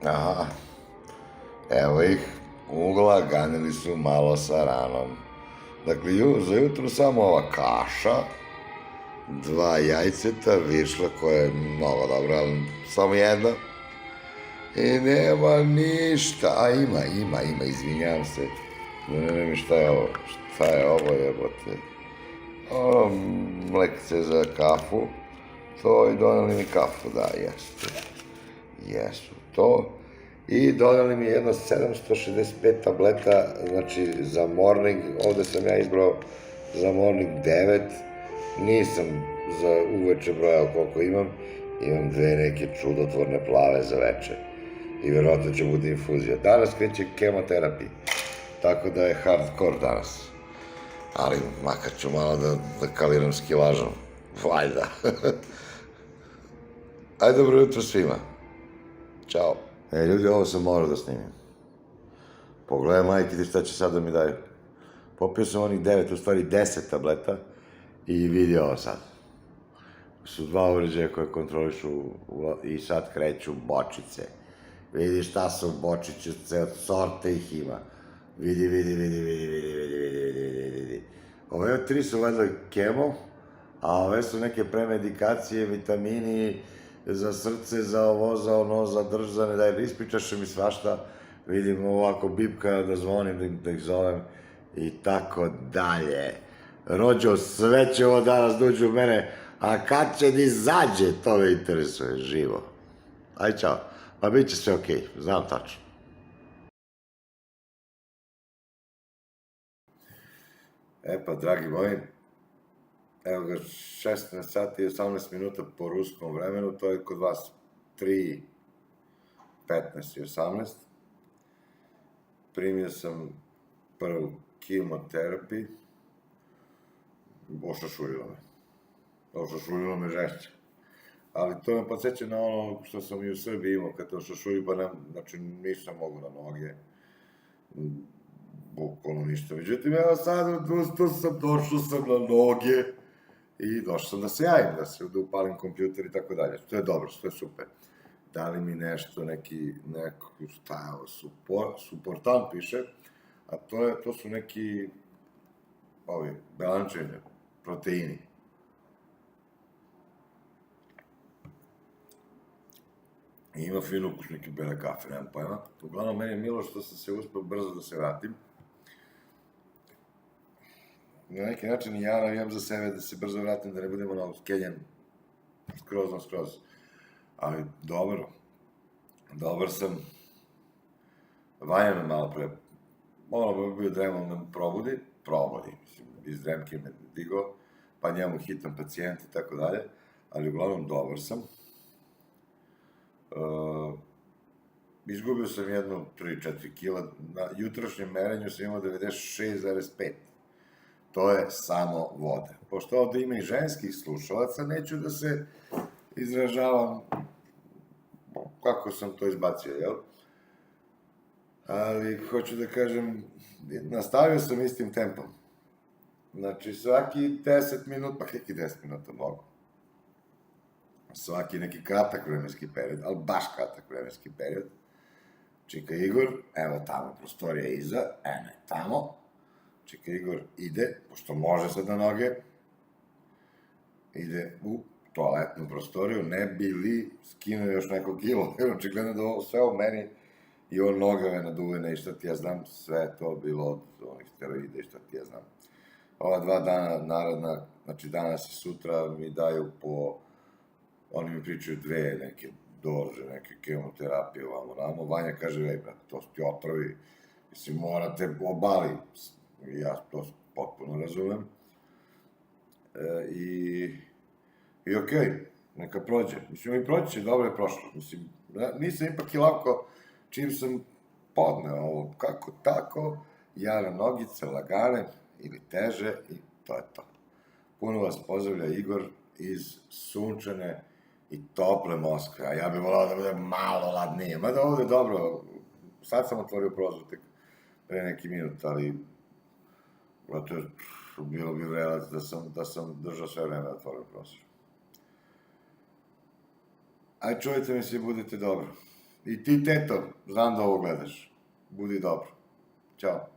Aha, evo ih, ugla ganili su malo sa ranom. Dakle, za jutro samo ova kaša, 2 jajceta, višla koja je mnogo dobra, ali samo jedna. I nema ništa, a ima, izvinjavam se. Ne znam mi šta je ovo jebote. Ono, mlekce za kafu, to i doneli mi kafu, da, jesu to. I doneli mi jedno 765 tableta, znači za morning, ovde sam ja izbrao za morning 9, nisam za uveče brojao koliko imam, imam dve neke čudotvorne plave za veče i verovatno će bude infuzija. Danas kreće kemoterapija, tako da je hardcore danas, ali makar ću malo da kaliram s kilažom, valjda. Ajde, dobro jutro svima. Ćao. Ljudi, ovo sam morao da snimim. Pogledaj, majke ti, šta će sad da mi daju. Popio sam onih 9, u stvari 10 tableta i vidi ovo sad. Su dva uređaja koje kontrolišu i sad kreću bočice. Vidi šta su bočiće, sorte ih ima. Vidi. Ove 3 su valjda kemo, a ove su neke premedikacije, vitamini, za srce, za ovo, za ono, za drž, za ne daj, ispričaše mi svašta, vidim ovako bipka da zvonim, da ih zovem i tako dalje. Rođo, sve će ovo danas dođu u mene, a kad će da izađe, to me interesuje, živo. Aj, čao. Pa bit će sve okej, znam tačno. E pa, dragi moji, evo ga, 16 sati i 18 minuta po ruskom vremenu, to je kod vas 3:15 i 18. Primio sam prvu kemoterapiju, ošašuljilo me žešće. Ali to me podsjeća na ono što sam i u Srbiji imao, kad te ošašulju, pa znači nisam mogu na noge, bukvalno ništa. Međutim, evo sad, došao sam na noge i došao sam da se javim, da upalim kompjuter i tako dalje. To je dobro, to je super. Dali mi nešto, šta je ovo, suportan piše, a to su neki, belančevine, proteini. I ima fin ukus, neki bele kafe, nemam pojma. Uglavnom, meni je milo što sam se uspeo brzo da se vratim. Na neki način i ja navijam za sebe da se brzo vratim, da ne budem ono skeljen skroz. Ali dobar sam. Vanja me malo pre, bi bio dremom da me probudi, mislim, iz dremke me digao, pa njemu hitan pacijent i tako dalje, ali uglavnom dobar sam. Izgubio sam jedno 3-4 kila, na jutrošnjem merenju sam imao 96,5. To je samo voda. Pošto ovde ima i ženskih slušalaca, neću da se izražavam kako sam to izbacio, jel? Ali, hoću da kažem, nastavio sam istim tempom. Znači, svaki 10 minuta, pa neki 10 minuta mogu. Svaki neki kratak vremenski period, ali baš kratak vremenski period. Čika Igor, evo tamo prostorija iza, eno je tamo. Čika Igor ide, pošto može sad na noge, ide u toaletnu prostoriju, ne bi li skinuo još neko kilo, jer očigledno da ovo sve u meni i ovo nogave naduvene i šta ti ja znam, sve je to bilo od onih steroida i šta ti ja znam. Ova 2 dana naredna, znači danas i sutra mi daju po, oni mi pričaju 2 neke doze, neke kemoterapije ovamo namo, Vanja kaže, ej brat, to su ti otrovi, mislim, morate obali, ja to potpuno razumem, i okej, neka prođe, mislim, i proći će, dobro je prošlo, mislim, nisam ipak i lako, čim sam podneo ovo, kako tako, jara nogice, lagane, ili teže, i to je to. Puno vas pozdravlja Igor iz sunčane i tople Moskve, a ja bih volao da bude malo ladnije, mada ovde je dobro, sad sam otvorio prozor tek pre neki minut, ali bilo bi relac da sam držao sve vreme da otvorio prozor. Aj, čujte mi svi, budite dobro. I ti, teto, znam da ovo gledaš. Budi dobro. Ćao.